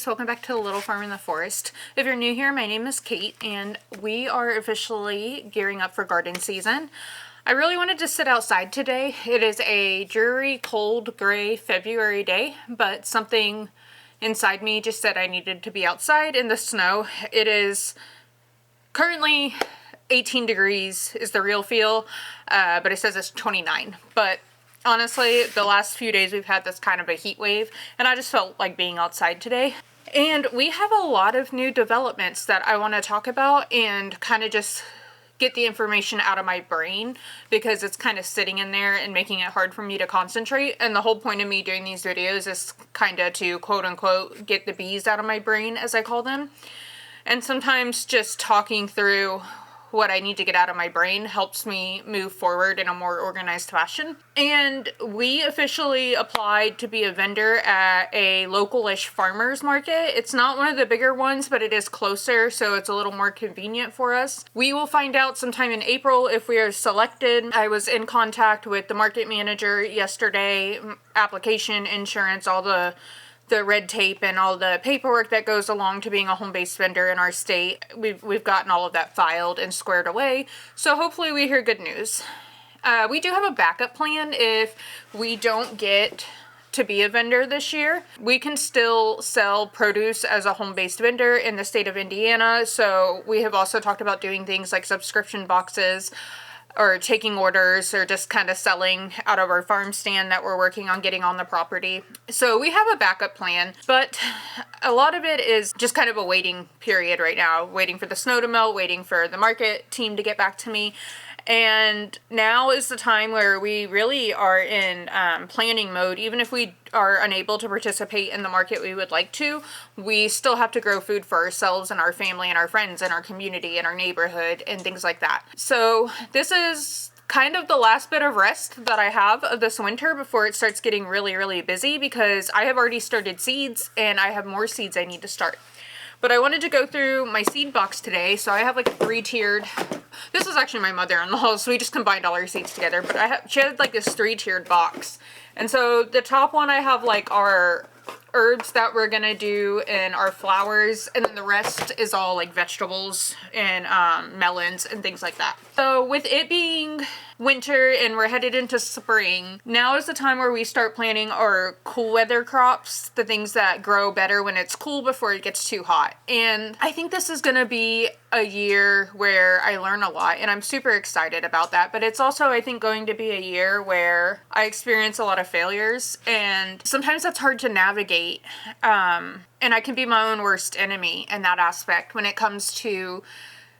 guys, welcome back to the Little Farm in the Forest. If you're new here, my name is Kate and we are officially gearing up for garden season. I really wanted to sit outside today. It is a dreary, cold, gray February day, but something inside me just said I needed to be outside in the snow. It is currently 18 degrees is the real feel, but it says it's 29. But honestly, the last few days we've had this kind of a heat wave, and I just felt like being outside today. And we have a lot of new developments that I want to talk about and kind of just get the information out of my brain, because it's kind of sitting in there and making it hard for me to concentrate. And the whole point of me doing these videos is kind of to quote unquote get the bees out of my brain, as I call them. And sometimes just talking through what I need to get out of my brain helps me move forward in a more organized fashion. And we officially applied to be a vendor at a local-ish farmers market. It's not one of the bigger ones, but it is closer, so it's a little more convenient for us. We will find out sometime in April if we are selected. I was in contact with the market manager yesterday, application, insurance, all the red tape and all the paperwork that goes along to being a home-based vendor in our state. We've gotten all of that filed and squared away, so hopefully we hear good news. We do have a backup plan if we don't get to be a vendor this year. We can still sell produce as a home-based vendor in the state of Indiana, so we have also talked about doing things like subscription boxes, or taking orders, or just kind of selling out of our farm stand that we're working on getting on the property. So we have a backup plan, but a lot of it is just kind of a waiting period right now, waiting for the snow to melt, waiting for the market team to get back to me. And now is the time where we really are in planning mode. Even if we are unable to participate in the market we would like to, we still have to grow food for ourselves and our family and our friends and our community and our neighborhood and things like that. So this is kind of the last bit of rest that I have of this winter before it starts getting really, really busy, because I have already started seeds and I have more seeds I need to start. But I wanted to go through my seed box today, so I have like a 3-tiered. This is actually my mother-in-law, so we just combined all our seeds together. But she had like this 3-tiered box, and so the top one I have like our herbs that we're gonna do and our flowers, and then the rest is all like vegetables and melons and things like that. So with it being winter and we're headed into spring, now is the time where we start planting our cool weather crops, the things that grow better when it's cool before it gets too hot. And I think this is gonna be a year where I learn a lot, and I'm super excited about that. But it's also, I think, going to be a year where I experience a lot of failures, and sometimes that's hard to navigate. And I can be my own worst enemy in that aspect when it comes to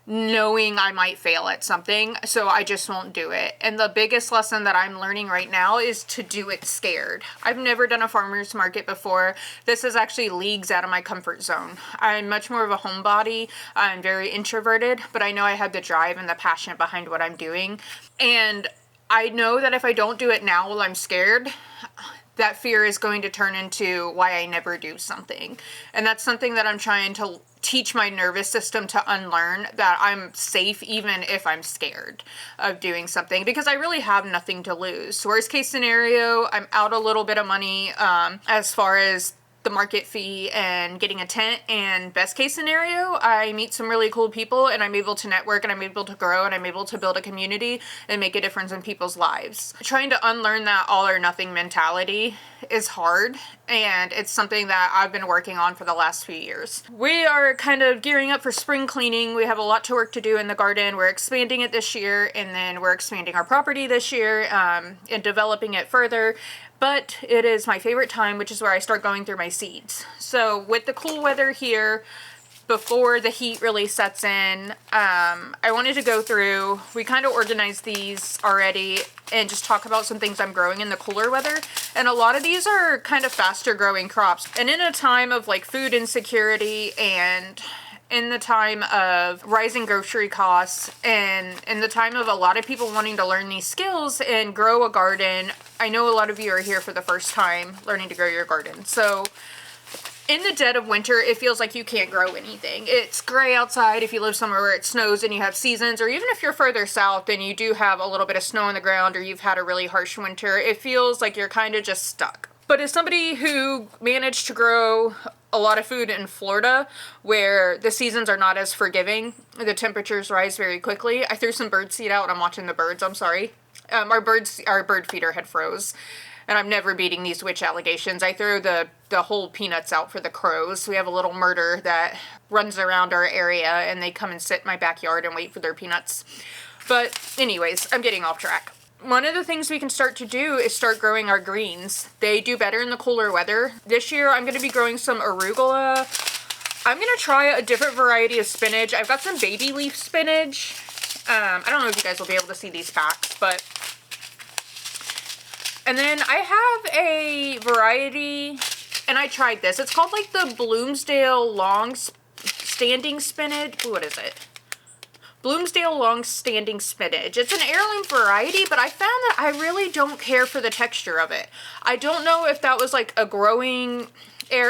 knowing I might fail at something, so I just won't do it. And the biggest lesson that I'm learning right now is to do it scared. I've never done a farmer's market before. This is actually leagues out of my comfort zone. I'm much more of a homebody. I'm very introverted, but I know I have the drive and the passion behind what I'm doing. And I know that if I don't do it now while I'm scared, that fear is going to turn into why I never do something. And that's something that I'm trying to teach my nervous system to unlearn, that I'm safe even if I'm scared of doing something, because I really have nothing to lose. Worst case scenario, I'm out a little bit of money as far as the market fee and getting a tent, and best case scenario, I meet some really cool people and I'm able to network and I'm able to grow and I'm able to build a community and make a difference in people's lives. Trying to unlearn that all or nothing mentality is hard, and it's something that I've been working on for the last few years. We are kind of gearing up for spring cleaning. We have a lot to work to do in the garden. We're expanding it this year, and then we're expanding our property this year and developing it further. But it is my favorite time, which is where I start going through my seeds. So with the cool weather here, before the heat really sets in, I wanted to go through, we kind of organized these already, and just talk about some things I'm growing in the cooler weather. And a lot of these are kind of faster growing crops. And in a time of like food insecurity, and in the time of rising grocery costs, and in the time of a lot of people wanting to learn these skills and grow a garden, I know a lot of you are here for the first time learning to grow your garden. So in the dead of winter, it feels like you can't grow anything. It's gray outside if you live somewhere where it snows and you have seasons, or even if you're further south and you do have a little bit of snow on the ground, or you've had a really harsh winter, it feels like you're kind of just stuck. But as somebody who managed to grow a lot of food in Florida where the seasons are not as forgiving. The temperatures rise very quickly. I threw some bird seed out. I'm watching the birds. I'm sorry. Our bird feeder had froze. And I'm never beating these witch allegations. I throw the whole peanuts out for the crows. We have a little murder that runs around our area and they come and sit in my backyard and wait for their peanuts. But anyways, I'm getting off track. One of the things we can start to do is start growing our greens. They do better in the cooler weather. This year I'm going to be growing some arugula. I'm going to try a different variety of spinach. I've got some baby leaf spinach. I don't know if you guys will be able to see these packs, but... And then I have a variety, and I tried this. It's called like the Bloomsdale Long Standing Spinach. What is it? Bloomsdale Long Standing Spinach. It's an heirloom variety, but I found that I really don't care for the texture of it. I don't know if that was like a growing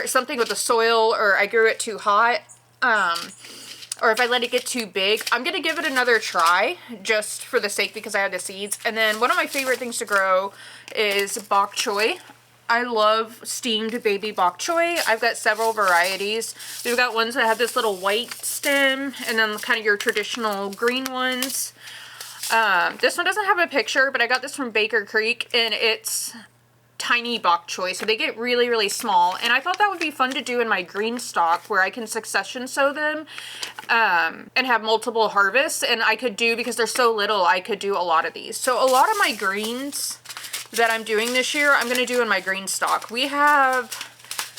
something with the soil, or I grew it too hot, or if I let it get too big. I'm going to give it another try just for the sake, because I have the seeds. And then one of my favorite things to grow is bok choy. I love steamed baby bok choy. I've got several varieties. We've got ones that have this little white stem, and then kind of your traditional green ones. This one doesn't have a picture, but I got this from Baker Creek, and it's tiny bok choy, so they get really, really small. And I thought that would be fun to do in my green stock, where I can succession sow them and have multiple harvests. And I could do, because they're so little, I could do a lot of these. So a lot of my greens that I'm doing this year, I'm going to do in my green stock. We have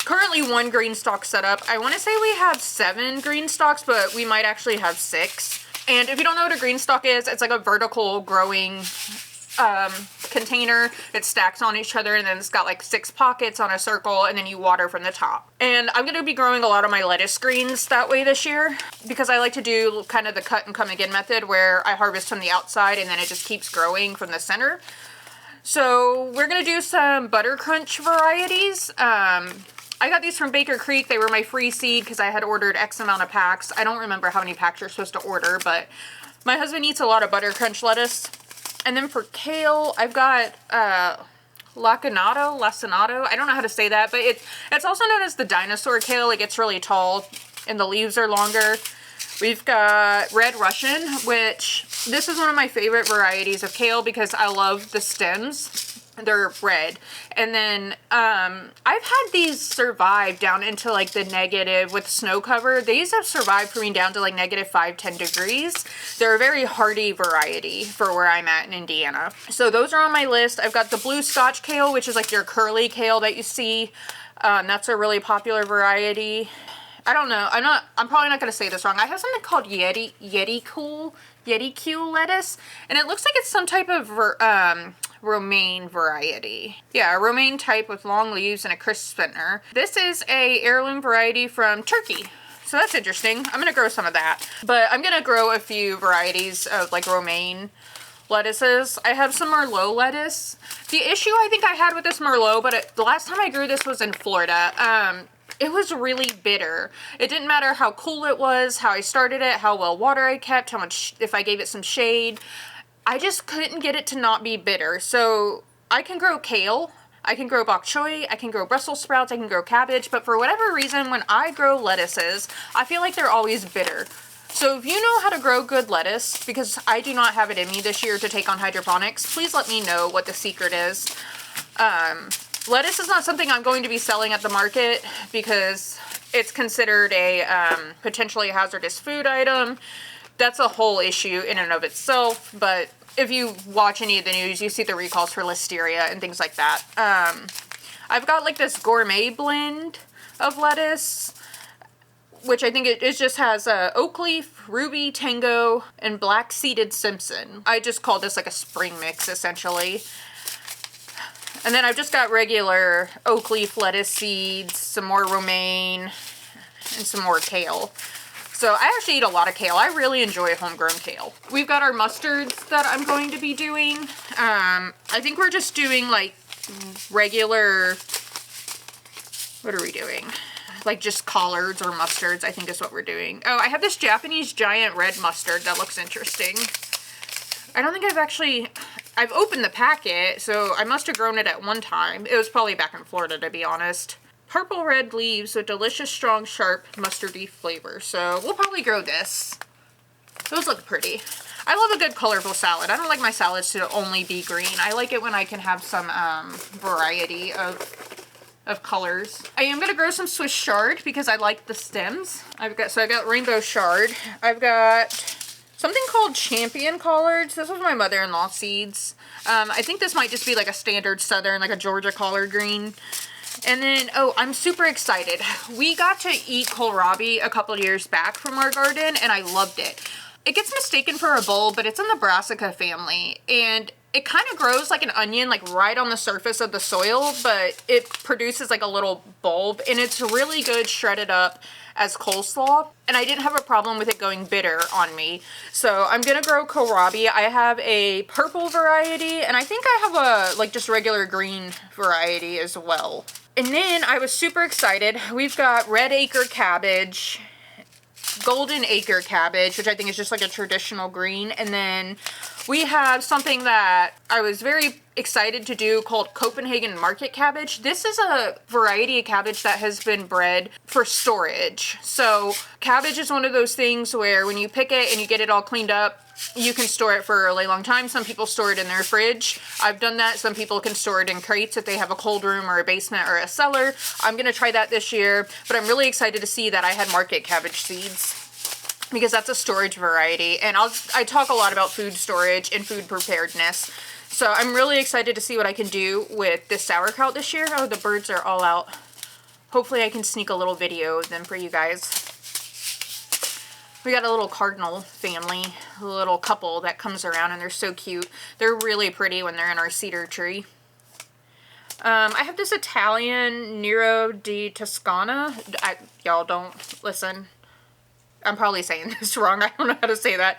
currently 1 green stock set up. I want to say we have 7 green stalks, but we might actually have 6. And if you don't know what a green stalk is, it's like a vertical growing container. It stacks on each other, and then it's got like 6 pockets on a circle, and then you water from the top. And I'm going to be growing a lot of my lettuce greens that way this year, because I like to do kind of the cut and come again method, where I harvest from the outside and then it just keeps growing from the center. So we're going to do some butter crunch varieties. I got these from Baker Creek. They were my free seed because I had ordered X amount of packs. I don't remember how many packs you're supposed to order, but my husband eats a lot of butter crunch lettuce. And then for kale, I've got lacinato. I don't know how to say that, but it's also known as the dinosaur kale. It gets really tall and the leaves are longer. We've got Red Russian, which this is one of my favorite varieties of kale because I love the stems. They're red. And then I've had these survive down into like the negative with snow cover. These have survived for me down to like -5, 10 degrees. They're a very hardy variety for where I'm at in Indiana. So those are on my list. I've got the blue Scotch kale, which is like your curly kale that you see. That's a really popular variety. I don't know. I'm probably not going to say this wrong. I have something called Yeti Q lettuce, and it looks like it's some type of romaine variety. Yeah, a romaine type with long leaves and a crisp center. This is a heirloom variety from Turkey. So that's interesting. I'm going to grow some of that. But I'm going to grow a few varieties of like romaine lettuces. I have some Merlot lettuce. The issue I think I had with this Merlot, but the last time I grew this was in Florida. It was really bitter. It didn't matter how cool it was, how I started it, how well water I kept, how much, if I gave it some shade. I just couldn't get it to not be bitter. So I can grow kale, I can grow bok choy, I can grow Brussels sprouts, I can grow cabbage, but for whatever reason, when I grow lettuces, I feel like they're always bitter. So if you know how to grow good lettuce, because I do not have it in me this year to take on hydroponics, please let me know what the secret is. Lettuce is not something I'm going to be selling at the market because it's considered a potentially hazardous food item. That's a whole issue in and of itself, but if you watch any of the news, you see the recalls for listeria and things like that. I've got like this gourmet blend of lettuce, which I think it just has oak leaf, ruby, tango, and black seeded Simpson. I just call this like a spring mix essentially. And then I've just got regular oak leaf lettuce seeds, some more romaine, and some more kale. So I actually eat a lot of kale. I really enjoy homegrown kale. We've got our mustards that I'm going to be doing. I think we're just doing like regular, what are we doing? Like just collards or mustards, I think is what we're doing. Oh, I have this Japanese giant red mustard that looks interesting. I don't think I've opened the packet, so I must have grown it at one time. It was probably back in Florida, to be honest. purple red leaves with delicious, strong, sharp mustardy flavor. So we'll probably grow this. Those look pretty. I love a good colorful salad. I don't like my salads to only be green. I like it when I can have some variety of colors. I am gonna grow some Swiss chard because I like the stems. I've got rainbow chard. I've got something called champion collards. This was my mother-in-law seeds. I think this might just be like a standard southern, like a Georgia collard green. And then, oh, I'm super excited. We got to eat kohlrabi a couple years back from our garden and I loved it. It gets mistaken for a bulb, but it's in the brassica family, and it kind of grows like an onion, like right on the surface of the soil, but it produces like a little bulb, and it's really good shredded up as coleslaw, and I didn't have a problem with it going bitter on me. So I'm gonna grow kohlrabi. I have a purple variety, and I think I have a like just regular green variety as well. And then I was super excited. We've got red acre cabbage, golden acre cabbage, which I think is just like a traditional green. And then we have something that I was very excited to do called Copenhagen market cabbage. This is a variety of cabbage that has been bred for storage. So cabbage is one of those things where when you pick it and you get it all cleaned up, you can store it for a really long time. Some people store it in their fridge. I've done that. Some people can store it in crates if they have a cold room or a basement or a cellar. I'm going to try that this year, but I'm really excited to see that I had market cabbage seeds because that's a storage variety. And I talk a lot about food storage and food preparedness. So I'm really excited to see what I can do with this sauerkraut this year. Oh, the birds are all out. Hopefully I can sneak a little video of them for you guys. We got a little cardinal family, a little couple that comes around and they're so cute. They're really pretty when they're in our cedar tree. I have this Italian Nero di Toscana. Y'all don't listen. I'm probably saying this wrong. I don't know how to say that.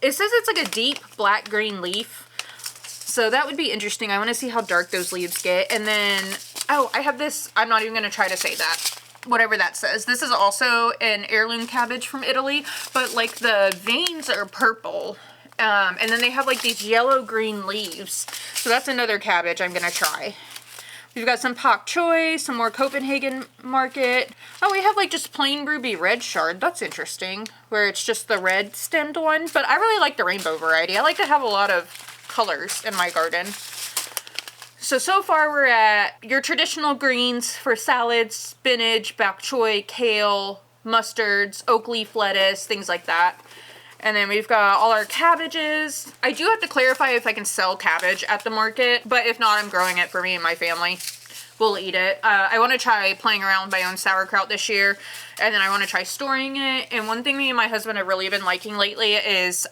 It says it's like a deep black green leaf. So that would be interesting. I want to see how dark those leaves get. And then, oh, I have this. I'm not even going to try to say that. Whatever that says. This is also an heirloom cabbage from Italy, but like the veins are purple. And then they have like these yellow-green leaves. So that's another cabbage I'm going to try. We've got some pak choi, some more Copenhagen market. Oh, we have like just plain ruby red chard. That's interesting, where it's just the red stemmed one. But I really like the rainbow variety. I like to have a lot of colors in my garden. So far we're at your traditional greens for salads, spinach, bok choy, kale, mustards, oak leaf lettuce, things like that. And then we've got all our cabbages. I do have to clarify if I can sell cabbage at the market, but if not, I'm growing it for me and my family. We'll eat it. I want to try playing around with my own sauerkraut this year, and then I want to try storing it. And one thing me and my husband have really been liking lately is,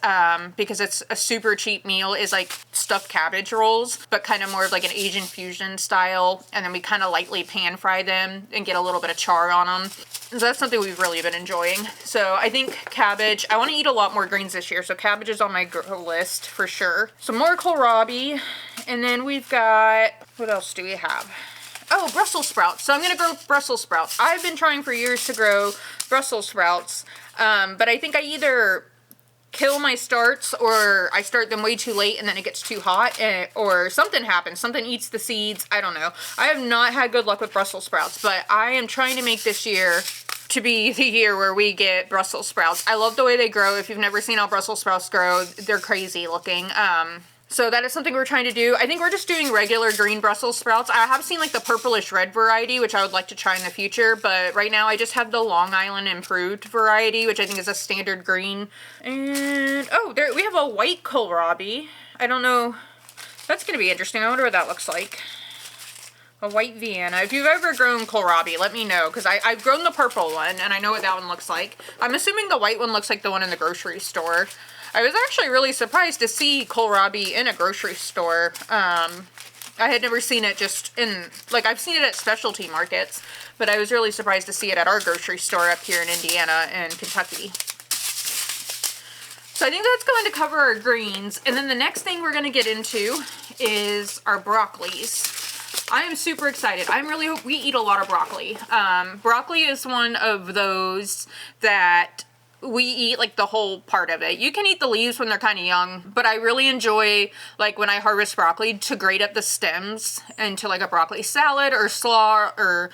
because it's a super cheap meal, is like stuffed cabbage rolls, but kind of more of like an Asian fusion style. And then we kind of lightly pan fry them and get a little bit of char on them. So that's something we've really been enjoying. So I think cabbage, I want to eat a lot more greens this year. So cabbage is on my list for sure. Some more kohlrabi. And then we've got, what else do we have? Oh, Brussels sprouts. So I'm going to grow Brussels sprouts. I've been trying for years to grow Brussels sprouts, but I think I either kill my starts or I start them way too late and then it gets too hot, or something happens. Something eats the seeds. I don't know. I have not had good luck with Brussels sprouts, but I am trying to make this year to be the year where we get Brussels sprouts. I love the way they grow. If you've never seen how Brussels sprouts grow, they're crazy looking. So that is something we're trying to do. I think we're just doing regular green Brussels sprouts. I have seen like the purplish red variety, which I would like to try in the future. But right now I just have the Long Island improved variety, which I think is a standard green. And, oh, there we have a white kohlrabi. I don't know. That's going to be interesting. I wonder what that looks like. A white Vienna. If you've ever grown kohlrabi, let me know. Because I've grown the purple one, and I know what that one looks like. I'm assuming the white one looks like the one in the grocery store. I was actually really surprised to see kohlrabi in a grocery store. I had never seen it just in, like, I've seen it at specialty markets, but I was really surprised to see it at our grocery store up here in Indiana and Kentucky. So I think that's going to cover our greens. And then the next thing we're going to get into is our broccolis. I am super excited. We eat a lot of broccoli. Broccoli is one of those that we eat like the whole part of it. You can eat the leaves when they're kind of young, but I really enjoy, like when I harvest broccoli, to grate up the stems into like a broccoli salad or slaw, or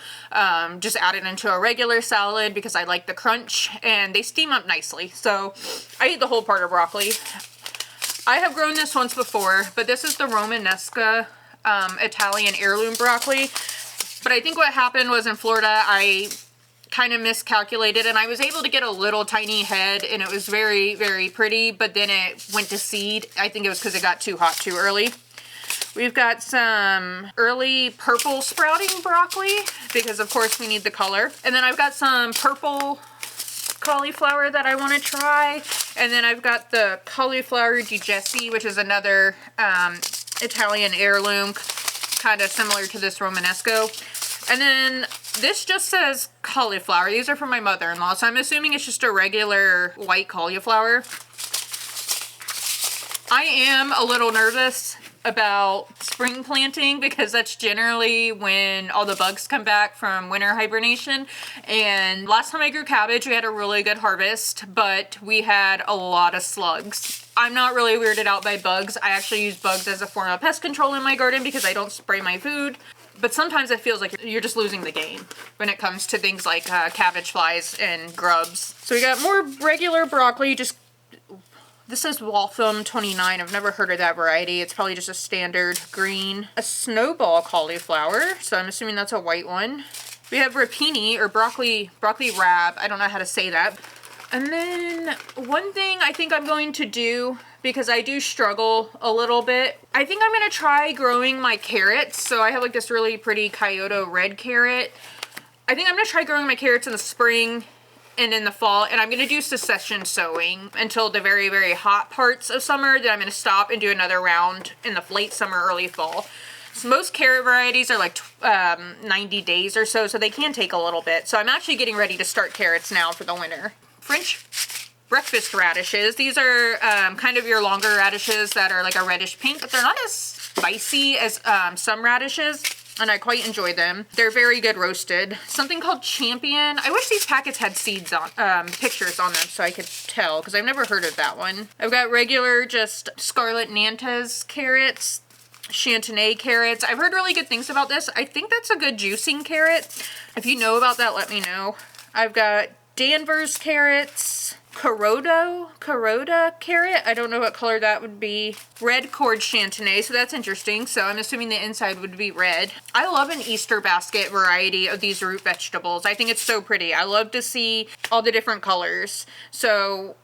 just add it into a regular salad because I like the crunch, and they steam up nicely. So I eat the whole part of broccoli. I have grown this once before, but this is the Romanesca Italian heirloom broccoli. But I think what happened was in Florida, I kind of miscalculated, and I was able to get a little tiny head, and it was very, very pretty, but then it went to seed. I think it was because it got too hot too early. We've got some early purple sprouting broccoli, because of course we need the color. And then I've got some purple cauliflower that I want to try. And then I've got the cauliflower di Jesse, which is another Italian heirloom, kind of similar to this Romanesco. And then this just says cauliflower. These are from my mother-in-law, so I'm assuming it's just a regular white cauliflower. I am a little nervous about spring planting because that's generally when all the bugs come back from winter hibernation. And last time I grew cabbage, we had a really good harvest, but we had a lot of slugs. I'm not really weirded out by bugs. I actually use bugs as a form of pest control in my garden because I don't spray my food. But sometimes it feels like you're just losing the game when it comes to things like cabbage flies and grubs. So we got more regular broccoli, this is Waltham 29. I've never heard of that variety. It's probably just a standard green. A snowball cauliflower, so I'm assuming that's a white one. We have rapini, or broccoli rab. I don't know how to say that. And then one thing I think I'm going to do, because I do struggle a little bit, I think I'm going to try growing my carrots. So I have like this really pretty Kyoto red carrot. I think I'm going to try growing my carrots in the spring and in the fall, and I'm going to do succession sowing until the very, very hot parts of summer. Then I'm going to stop and do another round in the late summer, early fall. So most carrot varieties are like 90 days or so they can take a little bit. So I'm actually getting ready to start carrots now for the winter. French breakfast radishes. These are kind of your longer radishes that are like a reddish pink, but they're not as spicy as some radishes, and I quite enjoy them. They're very good roasted. Something called Champion. I wish these packets had seeds on, pictures on them so I could tell, because I've never heard of that one. I've got regular, just Scarlet Nantes carrots, Chantenay carrots. I've heard really good things about this. I think that's a good juicing carrot. If you know about that, let me know. I've got Danvers carrots, Kuroda carrot. I don't know what color that would be. Red cord Chantenay, so that's interesting. So I'm assuming the inside would be red. I love an Easter basket variety of these root vegetables. I think it's so pretty. I love to see all the different colors. So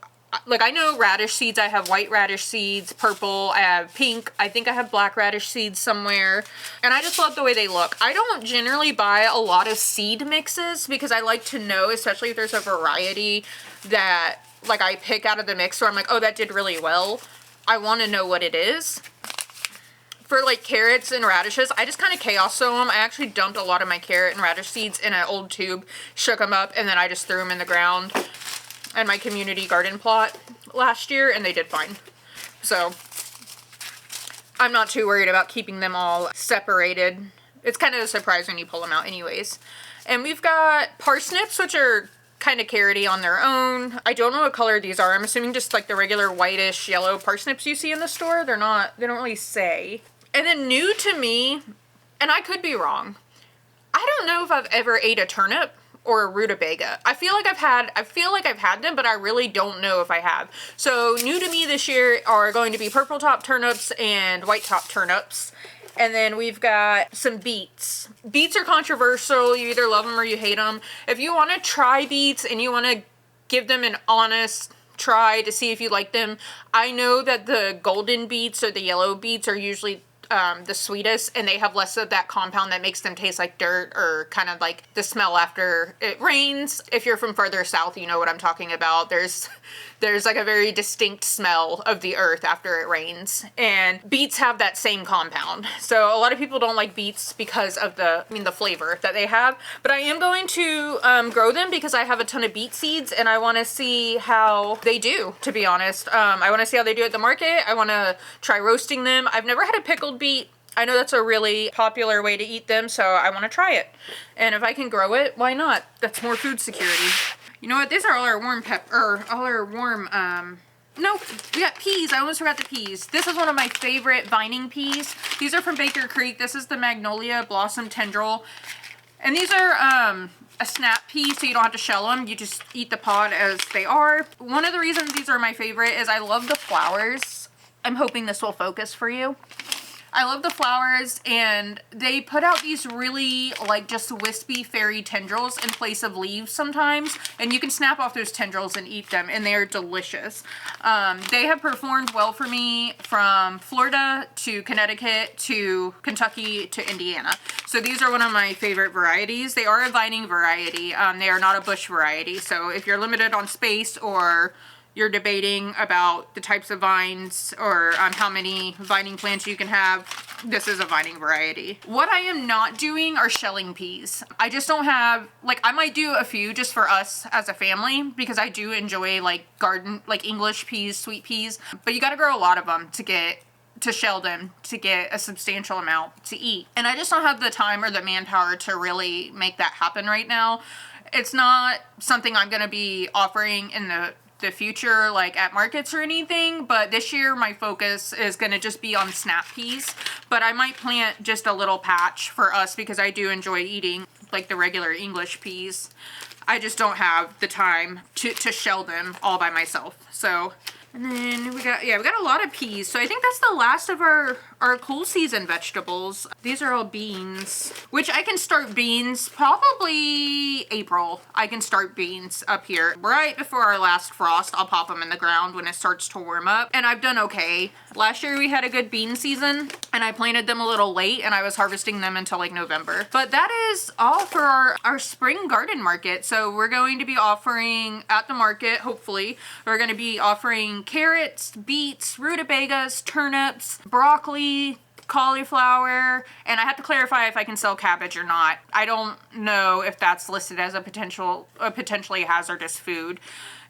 like, I know radish seeds. I have white radish seeds, purple, I have pink. I think I have black radish seeds somewhere. And I just love the way they look. I don't generally buy a lot of seed mixes because I like to know, especially if there's a variety that like I pick out of the mix where I'm like, oh, that did really well. I want to know what it is. For like carrots and radishes, I just kind of chaos sow them. I actually dumped a lot of my carrot and radish seeds in an old tube, shook them up, and then I just threw them in the ground and my community garden plot last year, and they did fine. So I'm not too worried about keeping them all separated. It's kind of a surprise when you pull them out anyways. And we've got parsnips, which are kind of carroty on their own. I don't know what color these are. I'm assuming just like the regular whitish yellow parsnips you see in the store. They don't really say. And then new to me, and I could be wrong, I don't know if I've ever ate a turnip or a rutabaga. I feel like I've had them, but I really don't know if I have. So new to me this year are going to be purple top turnips and white top turnips. And then we've got some beets. Beets are controversial. You either love them or you hate them. If you want to try beets and you want to give them an honest try to see if you like them, I know that the golden beets or the yellow beets are usually the sweetest, and they have less of that compound that makes them taste like dirt, or kind of like the smell after it rains. If you're from further south, you know what I'm talking about. There's like a very distinct smell of the earth after it rains, and beets have that same compound. So a lot of people don't like beets because of the flavor that they have, but I am going to grow them because I have a ton of beet seeds and I want to see how they do, to be honest. I want to see how they do at the market. I want to try roasting them. I've never had a pickled beet. I know that's a really popular way to eat them, so I want to try it. And if I can grow it, why not? That's more food security. You know what? These are all our no, we got peas. I almost forgot the peas. This is one of my favorite vining peas. These are from Baker Creek. This is the Magnolia Blossom Tendril. And these are a snap pea, so you don't have to shell them. You just eat the pod as they are. One of the reasons these are my favorite is I love the flowers. I'm hoping this will focus for you. I love the flowers, and they put out these really like just wispy fairy tendrils in place of leaves sometimes, and you can snap off those tendrils and eat them, and they're delicious. They have performed well for me from Florida to Connecticut to Kentucky to Indiana. So these are one of my favorite varieties. They are a vining variety. They are not a bush variety. So if you're limited on space or you're debating about the types of vines or how many vining plants you can have, this is a vining variety. What I am not doing are shelling peas. I just don't have, like, I might do a few just for us as a family because I do enjoy like garden, like English peas, sweet peas, but you got to grow a lot of them to shell them to get a substantial amount to eat. And I just don't have the time or the manpower to really make that happen right now. It's not something I'm going to be offering in the future, like at markets or anything, but this year my focus is going to just be on snap peas. But I might plant just a little patch for us because I do enjoy eating like the regular English peas. I just don't have the time to shell them all by myself. So, and then we got a lot of peas. So I think that's the last of our cool season vegetables. These are all beans, which I can start beans probably April. I can start beans up here right before our last frost. I'll pop them in the ground when it starts to warm up, and I've done okay. Last year we had a good bean season, and I planted them a little late, and I was harvesting them until like November. But that is all for our spring garden market. So we're going to be offering at the market, hopefully, we're going to be offering carrots, beets, rutabagas, turnips, broccoli, cauliflower, and I have to clarify if I can sell cabbage or not. I don't know if that's listed as a potentially hazardous food,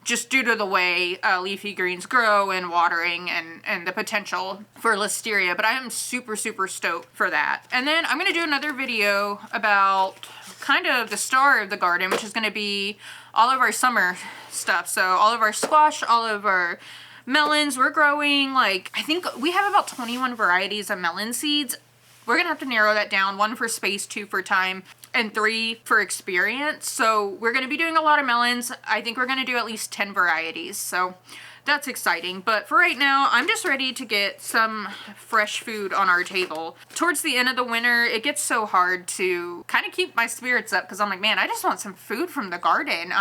just due to the way leafy greens grow and watering and the potential for listeria, but I am super, super stoked for that. And then I'm going to do another video about kind of the star of the garden, which is going to be all of our summer stuff. So all of our squash, all of our melons. We're growing, like, I think we have about 21 varieties of melon seeds. We're gonna have to narrow that down, 1 for space, 2 for time, and 3 for experience. So we're gonna be doing a lot of melons. I think we're gonna do at least 10 varieties. So that's exciting. But for right now, I'm just ready to get some fresh food on our table. Towards the end of the winter, it gets so hard to kind of keep my spirits up because I'm like, man, I just want some food from the garden.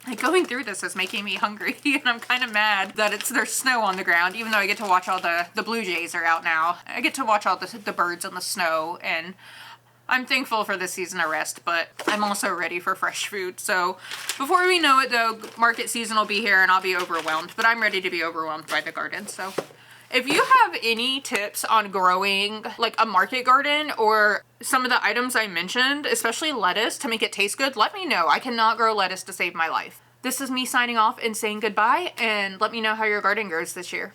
Like going through this is making me hungry, and I'm kind of mad that there's snow on the ground, even though I get to watch all the blue jays are out now. I get to watch all the birds in the snow, and I'm thankful for this season of rest, but I'm also ready for fresh food. So before we know it though, market season will be here and I'll be overwhelmed, but I'm ready to be overwhelmed by the garden. So if you have any tips on growing like a market garden or some of the items I mentioned, especially lettuce to make it taste good, let me know. I cannot grow lettuce to save my life. This is me signing off and saying goodbye, and let me know how your garden grows this year.